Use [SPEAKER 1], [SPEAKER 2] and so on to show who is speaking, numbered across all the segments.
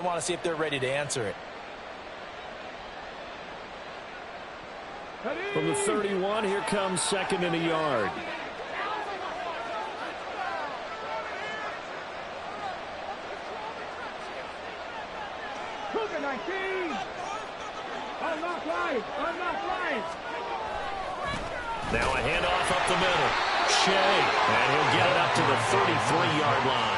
[SPEAKER 1] I want to see if they're ready to answer it.
[SPEAKER 2] From the 31, here comes second and a yard. Now a handoff up the middle. Shea, and he'll get it up to the 33-yard line.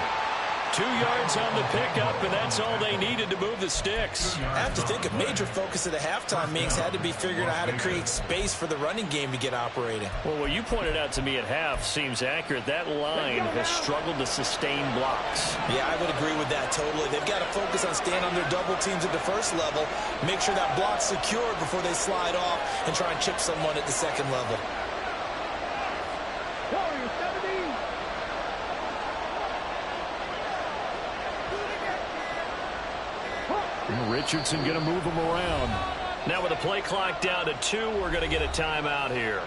[SPEAKER 2] 2 yards on the pickup, and that's all they needed to move the sticks.
[SPEAKER 1] I have to think a major focus of the halftime mix had to be figuring out how to create space for the running game to get operating.
[SPEAKER 2] Well, what you pointed out to me at half seems accurate. That line has struggled to sustain blocks.
[SPEAKER 1] Yeah, I would agree with that totally. They've got to focus on staying on their double teams at the first level, make sure that block's secured before they slide off and try and chip someone at the second level.
[SPEAKER 2] Richardson going to move him around. Now with the play clock down to 2, we're going to get a timeout here.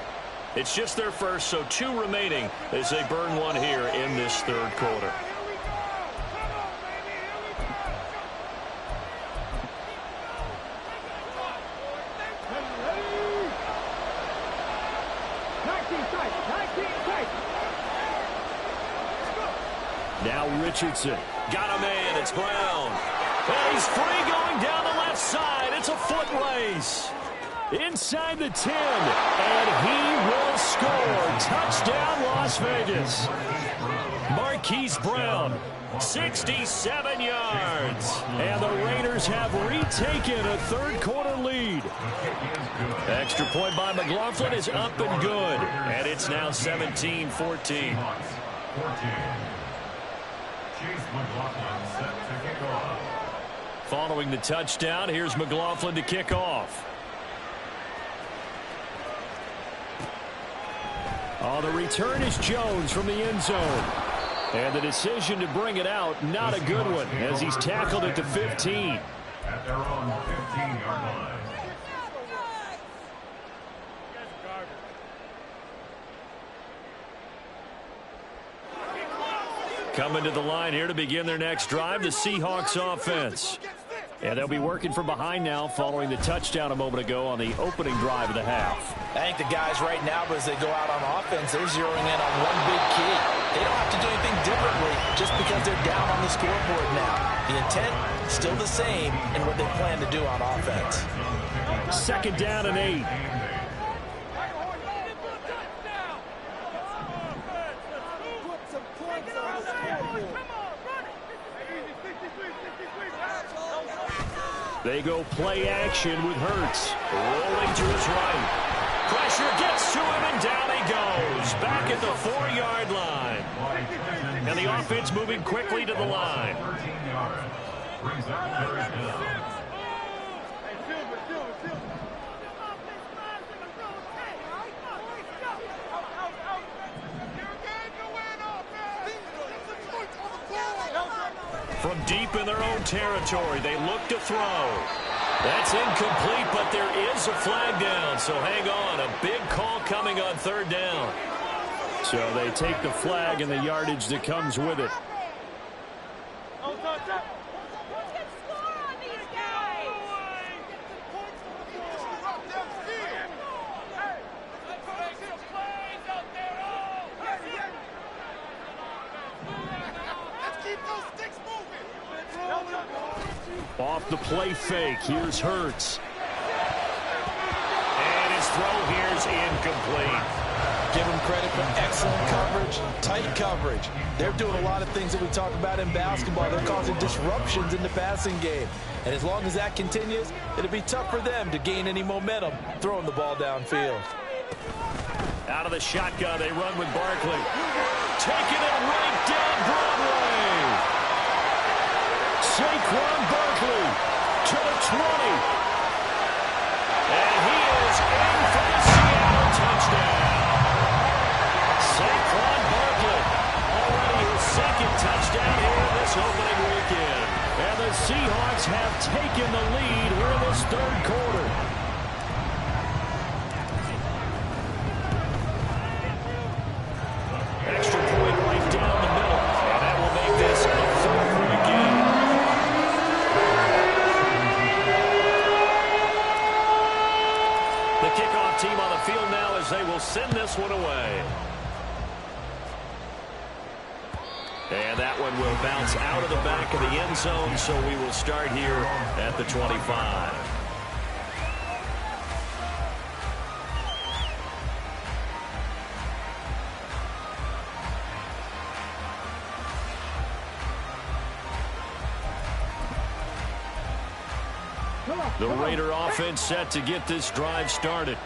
[SPEAKER 2] It's just their first, so 2 remaining as they burn one here in this third quarter. Now Richardson. Got him in. It's Brown. And he's free going down the left side. It's a foot race. Inside the 10. And he will score. Touchdown, Las Vegas. Marquise Brown, 67 yards. And the Raiders have retaken a third quarter lead. Extra point by McLaughlin is up and good. And it's now 17-14. Following the touchdown, here's McLaughlin to kick off. Oh, the return is Jones from the end zone. And the decision to bring it out, not a good one, as he's tackled at the 15. At their own 15-yard line. Coming to the line here to begin their next drive, the Seahawks offense. And they'll be working from behind now following the touchdown a moment ago on the opening drive of the half.
[SPEAKER 1] I think the guys right now, as they go out on offense, they're zeroing in on one big key. They don't have to do anything differently just because they're down on the scoreboard now. The intent, still the same in what they plan to do on offense.
[SPEAKER 2] Second down and 8. They go play action with Hurts. Rolling to his right. Pressure gets to him, and down he goes. Back at the 4-yard line. And the offense moving quickly to the line. From deep in their own territory, they look to throw. That's incomplete, but there is a flag down, so hang on. A big call coming on third down. So they take the flag and the yardage that comes with it. Off the play fake, here's Hurts. And his throw here's incomplete.
[SPEAKER 1] Give him credit for excellent coverage, tight coverage. They're doing a lot of things that we talk about in basketball. They're causing disruptions in the passing game. And as long as that continues, it'll be tough for them to gain any momentum throwing the ball downfield.
[SPEAKER 2] Out of the shotgun, they run with Barkley. Taking it right down Broadway. Saquon Barkley to the 20. And he is in for the Seattle touchdown. Saquon Barkley, already his second touchdown here this opening weekend. And the Seahawks have taken the lead here in this third quarter. Extra point right down the middle. And that will make this a 4-point game. will send this one away. And that one will bounce out of the back of the end zone, so we will start here at the 25. The Raider offense set to get this drive started.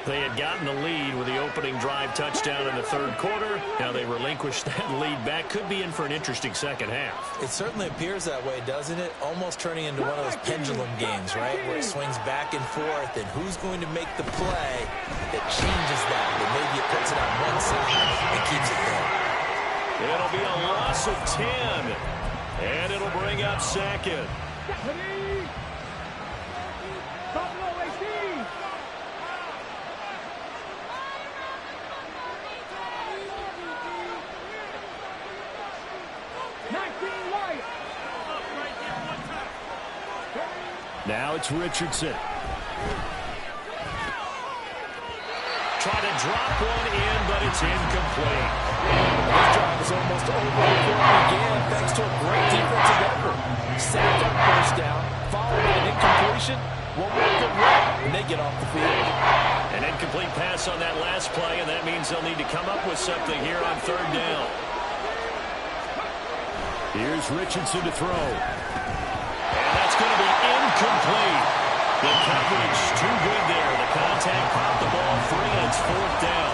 [SPEAKER 2] They had gotten the lead with the opening drive touchdown in the third quarter. Now they relinquished that lead back. Could be in for an interesting second half.
[SPEAKER 1] It certainly appears that way, doesn't it? Almost turning into one of those pendulum games, right? Where it swings back and forth, and who's going to make the play that changes that? That maybe it puts it on one side and keeps it there.
[SPEAKER 2] It'll be a loss of 10. And it'll bring up second. Now it's Richardson. Try to drop one in, but it's incomplete.
[SPEAKER 1] This drive is almost over before it began, thanks to a great defensive effort. Sacked on first down, followed by an incompletion. One more good run, and they get off the field.
[SPEAKER 2] An incomplete pass on that last play, and that means they'll need to come up with something here on third down. Here's Richardson to throw. And that's going to be incomplete. The coverage too good there. The contact popped the ball free, and it's fourth down.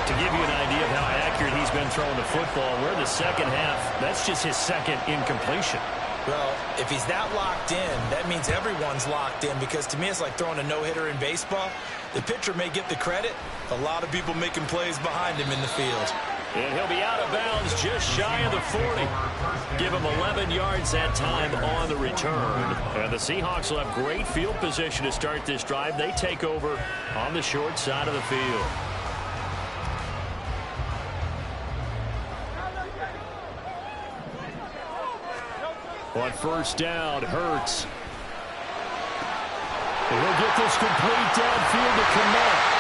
[SPEAKER 2] To give you an idea of how accurate he's been throwing the football, we're in the second half. That's just his second incompletion.
[SPEAKER 1] Well, if he's that locked in, that means everyone's locked in, because to me it's like throwing a no-hitter in baseball. The pitcher may get the credit. A lot of people making plays behind him in the field.
[SPEAKER 2] And he'll be out of bounds just shy of the 40. Give him 11 yards that time on the return. And the Seahawks will have great field position to start this drive. They take over on the short side of the field. On first down, Hurts. And he'll get this complete downfield to connect.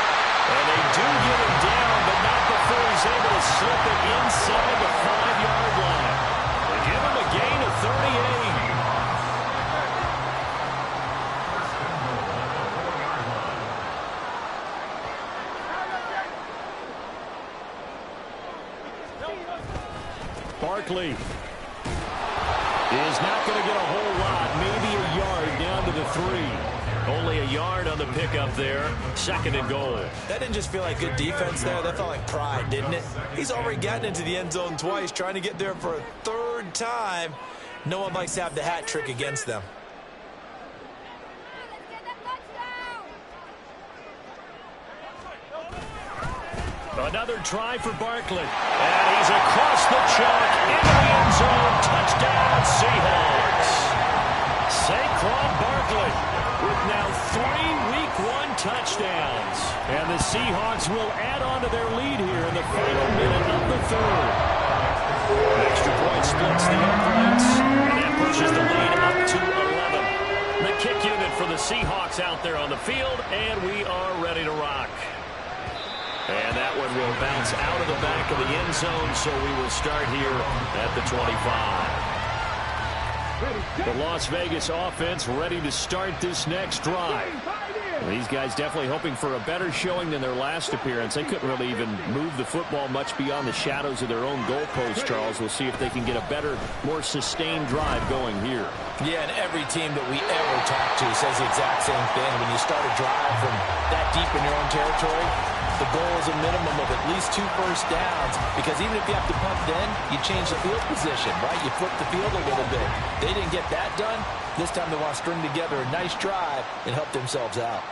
[SPEAKER 2] And they do get him down, but not before he's able to slip it inside the 5-yard line. They give him a gain of 38. Barkley is not going to get a whole lot, maybe a yard down to the 3. Only a yard on the pickup there. Second and goal.
[SPEAKER 1] That didn't just feel like good defense there. That felt like pride, didn't it? He's already gotten into the end zone twice, trying to get there for a third time. No one likes to have the hat trick against them.
[SPEAKER 2] Another try for Barkley. And he's across the chalk into the end zone. Touchdown, Seahawks. Saquon Barkley with now 3 Week 1 touchdowns. And the Seahawks will add on to their lead here in the final minute of the third. An extra point splits the uprights. And that pushes the lead up to 11. The kick unit for the Seahawks out there on the field. And we are ready to rock. And that one will bounce out of the back of the end zone, so we will start here at the 25. The Las Vegas offense ready to start this next drive. These guys definitely hoping for a better showing than their last appearance. They couldn't really even move the football much beyond the shadows of their own goalpost, Charles. We'll see if they can get a better, more sustained drive going here.
[SPEAKER 1] Yeah, and every team that we ever talk to says the exact same thing. When you start a drive from that deep in your own territory, the goal is a minimum of at least 2 first downs, because even if you have to punt then, you change the field position, right? You flip the field a little bit. They didn't get that done. This time they want to string together a nice drive and help themselves out.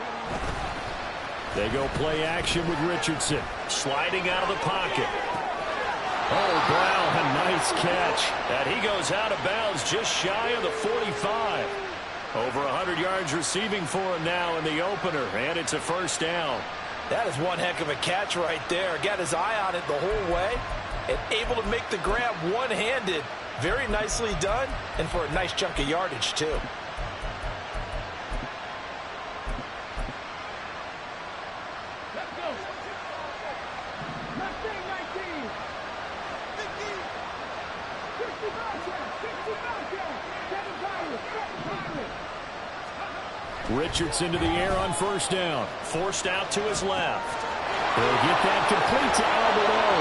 [SPEAKER 2] They go play action with Richardson, sliding out of the pocket. Oh, Brown, a nice catch. And he goes out of bounds just shy of the 45. Over 100 yards receiving for him now in the opener, and it's a first down.
[SPEAKER 1] That is one heck of a catch right there. Got his eye on it the whole way and able to make the grab one-handed. Very nicely done, and for a nice chunk of yardage, too.
[SPEAKER 2] Richardson to the air on first down. Forced out to his left. He'll get that complete to Albert O.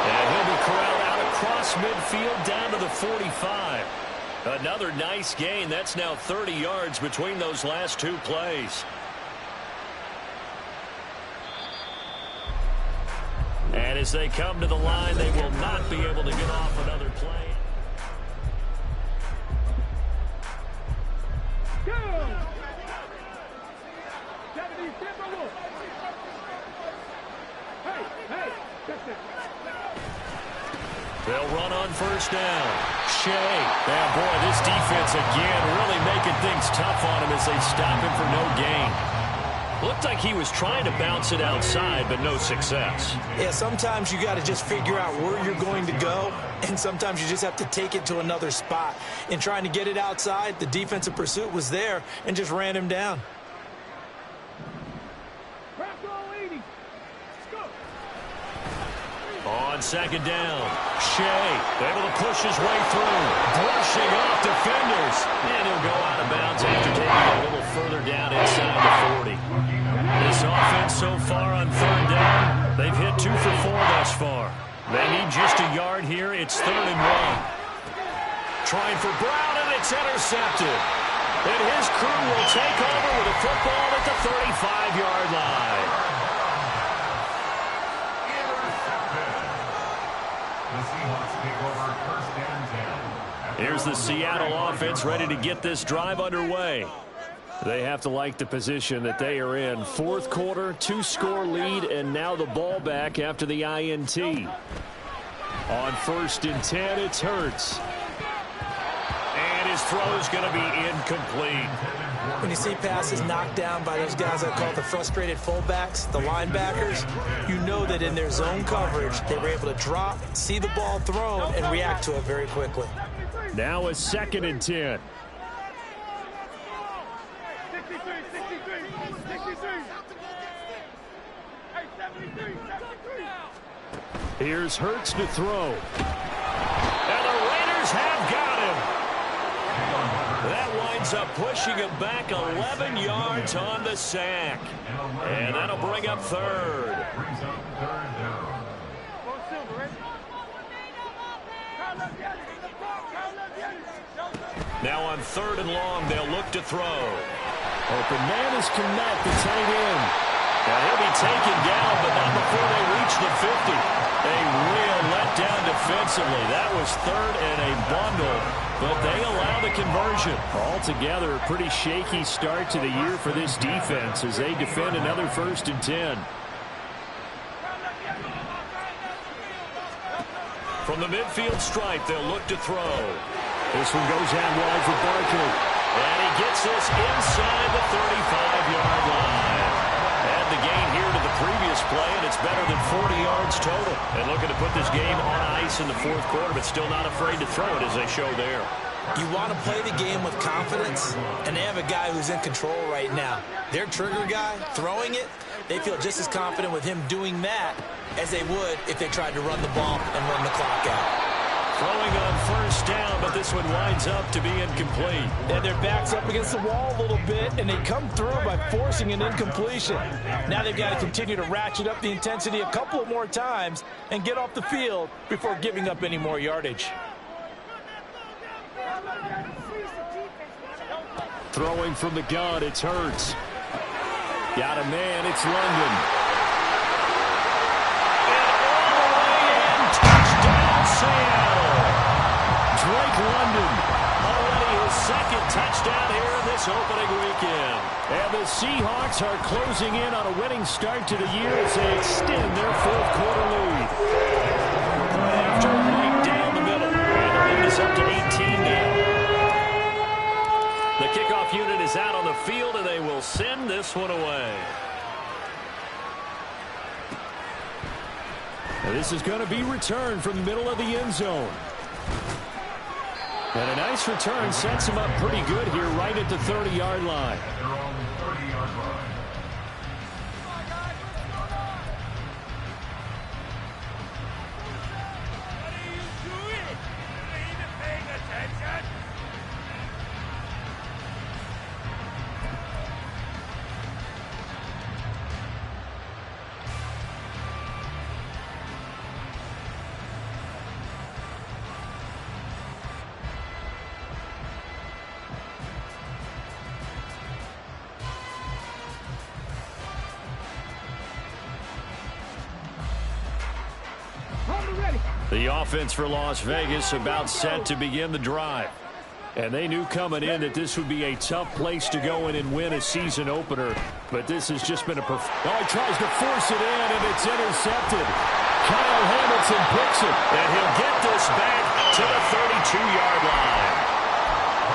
[SPEAKER 2] And he'll be corralled out across midfield down to the 45. Another nice gain. That's now 30 yards between those last two plays. And as they come to the line, they will not be able to get off another play. They'll run on first down. Shea. Yeah, boy, this defense again really making things tough on him as they stop him for no gain. Looked like he was trying to bounce it outside, but no success.
[SPEAKER 1] Yeah, sometimes you got to just figure out where you're going to go, and sometimes you just have to take it to another spot. In trying to get it outside, the defensive pursuit was there and just ran him down.
[SPEAKER 2] On second down, Shea able to push his way through, brushing off defenders, and he'll go out of bounds after taking a little further down inside the 40. This offense so far on third down, they've hit 2 for 4 thus far. They need just a yard here. It's 3rd and 1. Trying for Brown, and it's intercepted. And his crew will take over with a football at the 35-yard line. Here's the Seattle offense ready to get this drive underway. They have to like the position that they are in. 4th quarter, 2-score lead, and now the ball back after the INT. On 1st and 10, it's Hurts. And his throw is going to be incomplete.
[SPEAKER 1] When you see passes knocked down by those guys I call the frustrated fullbacks, the linebackers, you know that in their zone coverage, they were able to drop, see the ball thrown, and react to it very quickly.
[SPEAKER 2] Now a 2nd and 10. Here's Hurts to throw. And the Raiders have got him. That winds up pushing him back 11 yards on the sack. And that'll bring up 3rd. Now on 3rd and long, they'll look to throw. Open man is Kmet, the tight end. Now he'll be taken down, but not before they reach the 50. A real letdown defensively. That was 3rd and a bundle, but they allow the conversion. Altogether, a pretty shaky start to the year for this defense as they defend another 1st and 10. From the midfield stripe, they'll look to throw. This one goes out wide for Barkley. And he gets this inside the 35-yard line. And the gain here to the previous play, and it's better than 40 yards total. And looking to put this game on ice in the 4th quarter, but still not afraid to throw it as they show there.
[SPEAKER 1] You want to play the game with confidence, and they have a guy who's in control right now. Their trigger guy, throwing it, they feel just as confident with him doing that as they would if they tried to run the ball and run the clock out.
[SPEAKER 2] Throwing on first down, but this one winds up to be incomplete.
[SPEAKER 1] And their back's up against the wall a little bit, and they come through by forcing an incompletion. Now they've got to continue to ratchet up the intensity a couple of more times and get off the field before giving up any more yardage.
[SPEAKER 2] Throwing from the gun, it's Hurts. Got a man, it's London. And all the way in, touchdown Seattle. Drake London, already his 2nd touchdown here in this opening weekend. And the Seahawks are closing in on a winning start to the year as they extend their 4th quarter lead. After right down the middle, and the lead is up to 18 now. The kickoff unit is out on the field, and they will send this one away. Now this is going to be returned from the middle of the end zone. And a nice return sets him up pretty good here right at the 30-yard line. The offense for Las Vegas about set to begin the drive. And they knew coming in that this would be a tough place to go in and win a season opener. But this has just been a he tries to force it in, and it's intercepted. Kyle Hamilton picks it, and he'll get this back to the 32-yard line.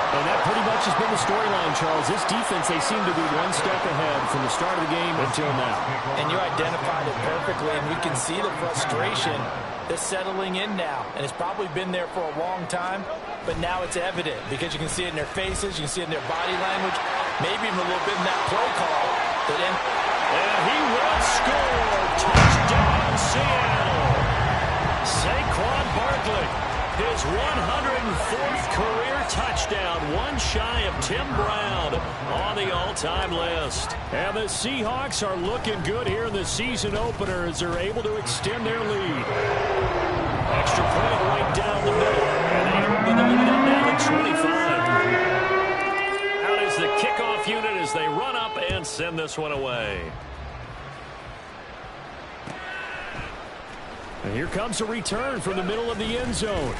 [SPEAKER 2] And that pretty much has been the storyline, Charles. This defense, they seem to be one step ahead from the start of the game until now.
[SPEAKER 1] And you identified it perfectly, and we can see the frustration that's settling in now. And it's probably been there for a long time, but now it's evident because you can see it in their faces, you can see it in their body language, maybe even a little bit in that play call.
[SPEAKER 2] And he will score. Touchdown, Seattle. Saquon Barkley, his 104th career touchdown, one shy of Tim Brown on the all-time list. And the Seahawks are looking good here in the season opener as they're able to extend their lead. Extra point right down the middle, and they open the lead up now to 25. Out is the kickoff unit as they run up and send this one away. And here comes a return from the middle of the end zone.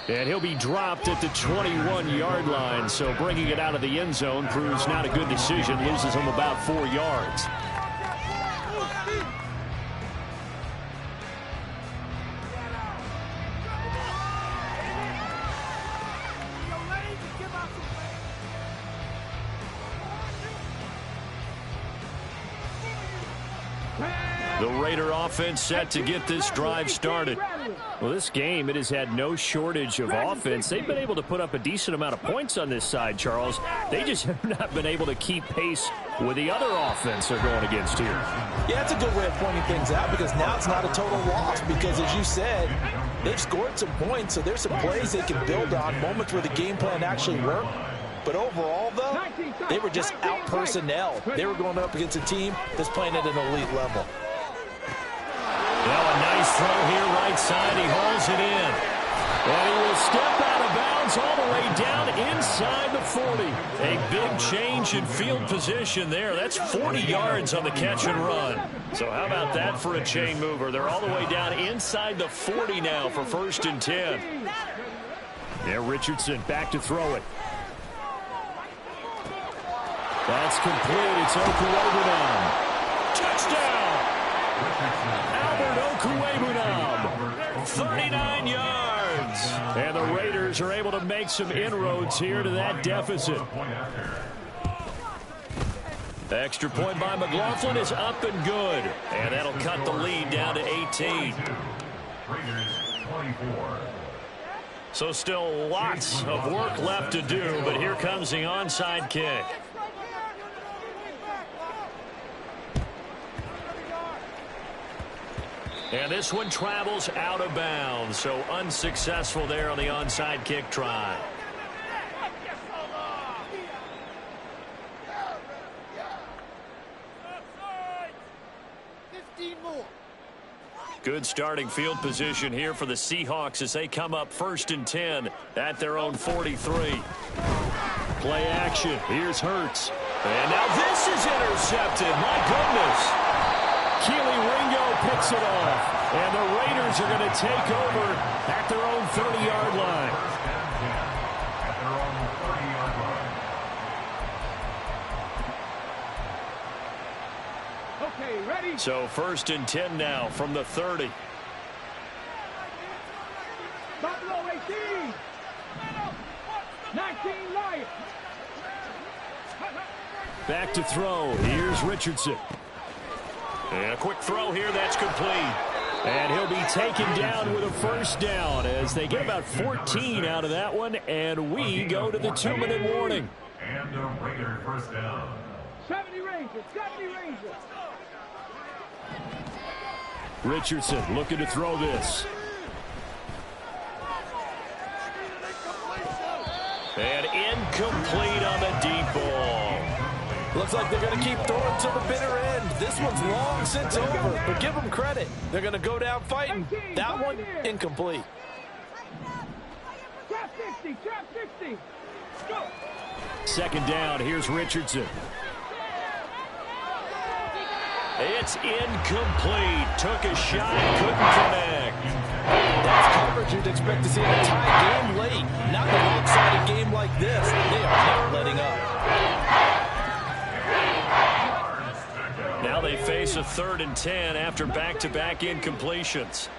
[SPEAKER 2] And he'll be dropped at the 21-yard line, so bringing it out of the end zone proves not a good decision, loses him about 4 yards. The Raider offense set to get this drive started. Well, this game, it has had no shortage of offense. They've been able to put up a decent amount of points on this side, Charles. They just have not been able to keep pace with the other offense they're going against here.
[SPEAKER 1] Yeah, that's a good way of pointing things out because now it's not a total loss because, as you said, they've scored some points, so there's some plays they can build on, moments where the game plan actually worked. But overall, though, they were just out-personnel. They were going up against a team that's playing at an elite level.
[SPEAKER 2] Well, a nice throw here right side. He hauls it in. And he will step out of bounds all the way down inside the 40. A big change in field position there. That's 40 yards on the catch and run. So how about that for a chain mover? They're all the way down inside the 40 now for 1st and 10. Yeah, Richardson back to throw it. That's complete. It's Okuwebunam. Touchdown! Albert Okuwebunam, 39 yards. And the Raiders are able to make some inroads here to that deficit. The extra point by McLaughlin is up and good. And that'll cut the lead down to 18. So still lots of work left to do, but here comes the onside kick. And this one travels out of bounds, so unsuccessful there on the onside kick try. Good starting field position here for the Seahawks as they come up 1st and 10 at their own 43. Play action. Here's Hurts. And now this is intercepted. My goodness. Keely Ringo picks it off. And the Raiders are going to take over at their own 30-yard line.
[SPEAKER 3] Okay, ready?
[SPEAKER 2] So 1st and 10 now from the 30.
[SPEAKER 3] Buffalo 18. 19 Lions.
[SPEAKER 2] Back to throw. Here's Richardson. And a quick throw here, that's complete. And he'll be taken down with a 1st down as they get about 14 out of that one, and we go to the 2-minute warning.
[SPEAKER 4] And a Raider 1st down.
[SPEAKER 3] 70 Rangers, 70 Rangers.
[SPEAKER 2] Richardson looking to throw this. And incomplete on the deep ball.
[SPEAKER 1] Looks like they're going to keep throwing to the bitter end. This one's long since over, but give them credit. They're going to go down fighting. That one, incomplete.
[SPEAKER 3] Trap 60, trap 60. Go.
[SPEAKER 2] 2nd down, here's Richardson. It's incomplete. Took a shot, couldn't connect.
[SPEAKER 1] That's coverage you'd expect to see in a tie game late. Not in a lopsided game like this. They are not letting up.
[SPEAKER 2] Now they face a 3rd and 10 after back-to-back incompletions.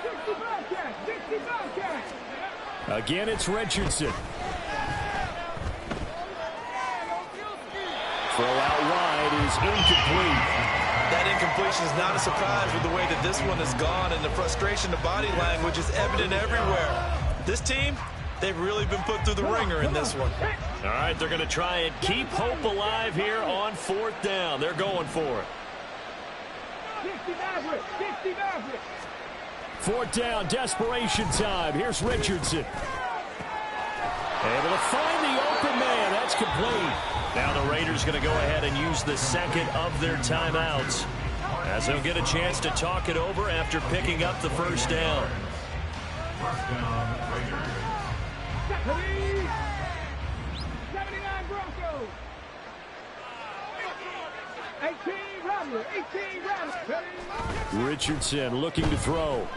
[SPEAKER 3] 65 catch, 65 catch.
[SPEAKER 2] Again, it's Richardson. Throw out wide is incomplete.
[SPEAKER 1] That incompletion is not a surprise with the way that this one has gone, and the frustration, the body language is evident everywhere. This team, they've really been put through the ringer in this one.
[SPEAKER 2] All right, they're going to try and keep hope alive here on 4th down. They're going for it.
[SPEAKER 3] 60 Maverick, 60 Maverick.
[SPEAKER 2] 4th down, desperation time. Here's Richardson. Able to find the open man. That's complete. Now the Raiders going to go ahead and use the 2nd of their timeouts, as they'll get a chance to talk it over after picking up the 1st down.
[SPEAKER 4] First down, Raiders.
[SPEAKER 3] 79 Broncos. 18 Rattler, 18 Rattler.
[SPEAKER 2] Richardson looking to throw.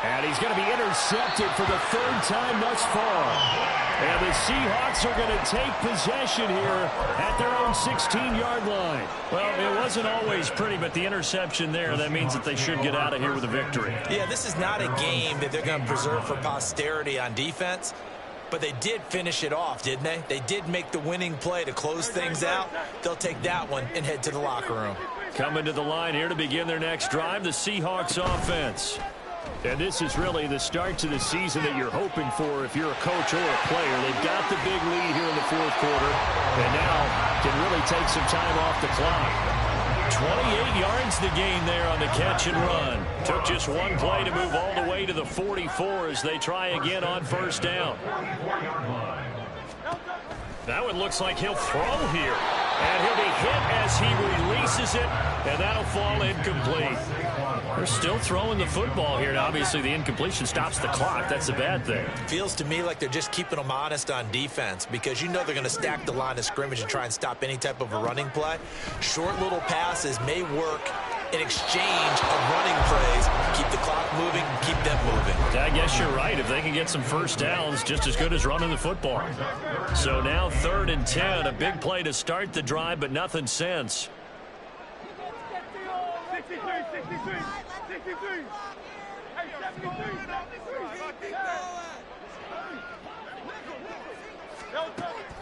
[SPEAKER 2] And he's going to be intercepted for the 3rd time thus far. And the Seahawks are going to take possession here at their own 16-yard line. Well, it wasn't always pretty, but the interception there, that means that they should get out of here with a victory.
[SPEAKER 1] Yeah, this is not a game that they're going to preserve for posterity on defense, but they did finish it off, didn't they? They did make the winning play to close things out. They'll take that one and head to the locker room.
[SPEAKER 2] Coming to the line here to begin their next drive, the Seahawks offense. And this is really the start to the season that you're hoping for if you're a coach or a player. They've got the big lead here in the 4th quarter, and now can really take some time off the clock. 28 yards to gain there on the catch and run. Took just one play to move all the way to the 44 as they try again on 1st down. That one looks like he'll throw here. And he'll be hit as he releases it, and that'll fall incomplete. They're still throwing the football here, and obviously the incompletion stops the clock. That's a bad thing.
[SPEAKER 1] Feels to me like they're just keeping them honest on defense, because you know they're going to stack the line of scrimmage and try and stop any type of a running play. Short little passes may work in exchange of running plays. Keep the clock moving, keep them moving.
[SPEAKER 2] I guess you're right. If they can get some 1st downs, just as good as running the football. So now 3rd and 10, a big play to start the drive, but nothing since.
[SPEAKER 3] 63, 63, 63. Hey, 73, 73.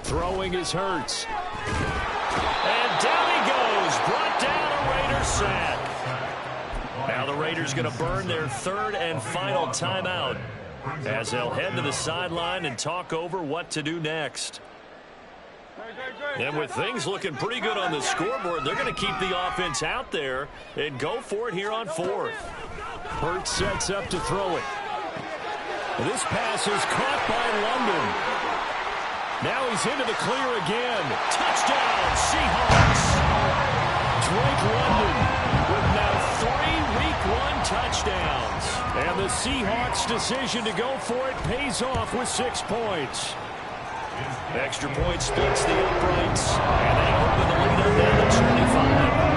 [SPEAKER 2] Throwing is Hurts. And down he goes. Brought down a Raiders sack. Now the Raiders going to burn their 3rd and final timeout as they'll head to the sideline and talk over what to do next. And with things looking pretty good on the scoreboard, they're going to keep the offense out there and go for it here on 4th. Hurts sets up to throw it. This pass is caught by London. Now he's into the clear again. Touchdown, Seahawks. Drake London with now 3 Week 1 touchdowns. And the Seahawks' decision to go for it pays off with 6 points. Extra point splits the uprights, and they open the lead up down to 25.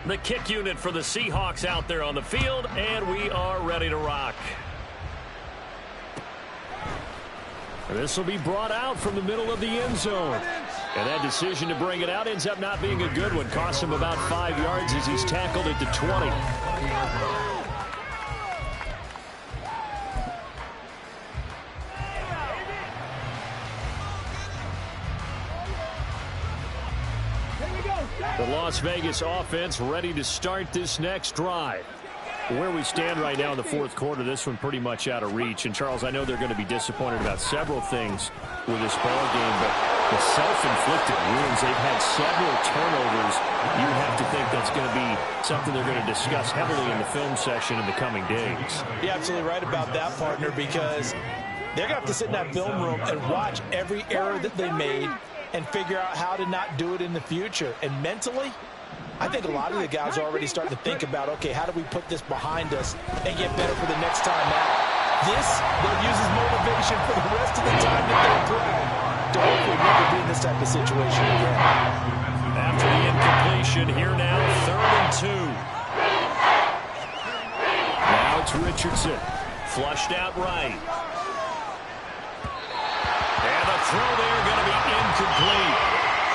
[SPEAKER 2] The kick unit for the Seahawks out there on the field, and we are ready to rock. This will be brought out from the middle of the end zone. And that decision to bring it out ends up not being a good one. Costs him about 5 yards as he's tackled at the 20. The Las Vegas offense ready to start this next drive. Where we stand right now in the 4th quarter, this one pretty much out of reach. And, Charles, I know they're going to be disappointed about several things with this ball game, but the self-inflicted wounds, they've had several turnovers. You have to think that's going to be something they're going to discuss heavily in the film session in the coming days.
[SPEAKER 1] You're absolutely right about that, partner, because they're going to have to sit in that film room and watch every error that they made and figure out how to not do it in the future. And mentally, I think a lot of the guys are already starting to think about, okay, how do we put this behind us and get better for the next time out? This, they'll use as motivation for the rest of the time that they play. To hopefully never be in this type of situation again.
[SPEAKER 2] After the incompletion, here now, 3rd and 2. Now it's Richardson. Flushed out right. And the throw there going to be incomplete.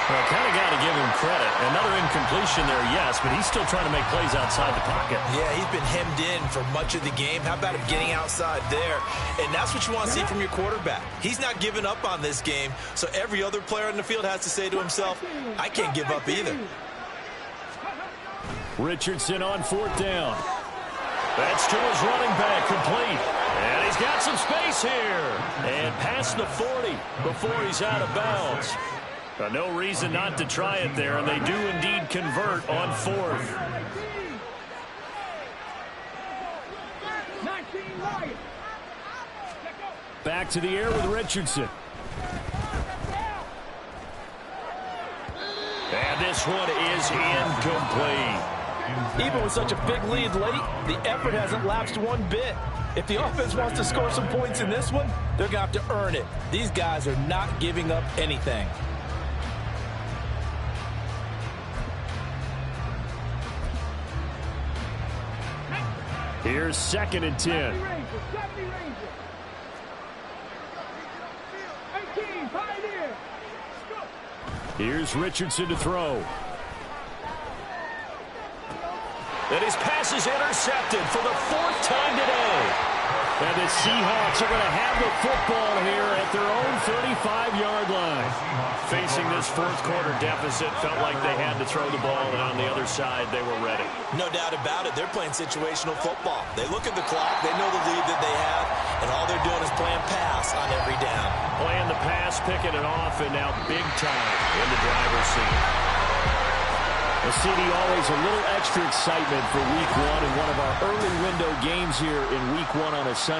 [SPEAKER 2] Well, kind of got to give him credit. Another incompletion there, yes, but he's still trying to make plays outside the pocket.
[SPEAKER 1] Yeah, he's been hemmed in for much of the game. How about him getting outside there? And that's what you want to see from your quarterback. He's not giving up on this game, so every other player in the field has to say to himself, I can't give up either.
[SPEAKER 2] Richardson on 4th down. That's to his running back, complete. And he's got some space here. And past the 40 before he's out of bounds. No reason not to try it there, and they do indeed convert on 4th. Back to the air with Richardson. And this one is incomplete.
[SPEAKER 1] Even with such a big lead late, the effort hasn't lapsed one bit. If the offense wants to score some points in this one, they're going to have to earn it. These guys are not giving up anything.
[SPEAKER 2] Here's 2nd and 10. Here's Richardson to throw. And his pass is intercepted for the 4th time today. And the Seahawks are going to have the football here at their own 35-yard line. Facing this 4th quarter deficit, felt like they had to throw the ball, and on the other side, they were ready.
[SPEAKER 1] No doubt about it. They're playing situational football. They look at the clock, they know the lead that they have, and all they're doing is playing pass on every down.
[SPEAKER 2] Playing the pass, picking it off, and now big time in the driver's seat. Well, CD, always a little extra excitement for Week 1 in one of our early window games here in Week 1 on a Sunday.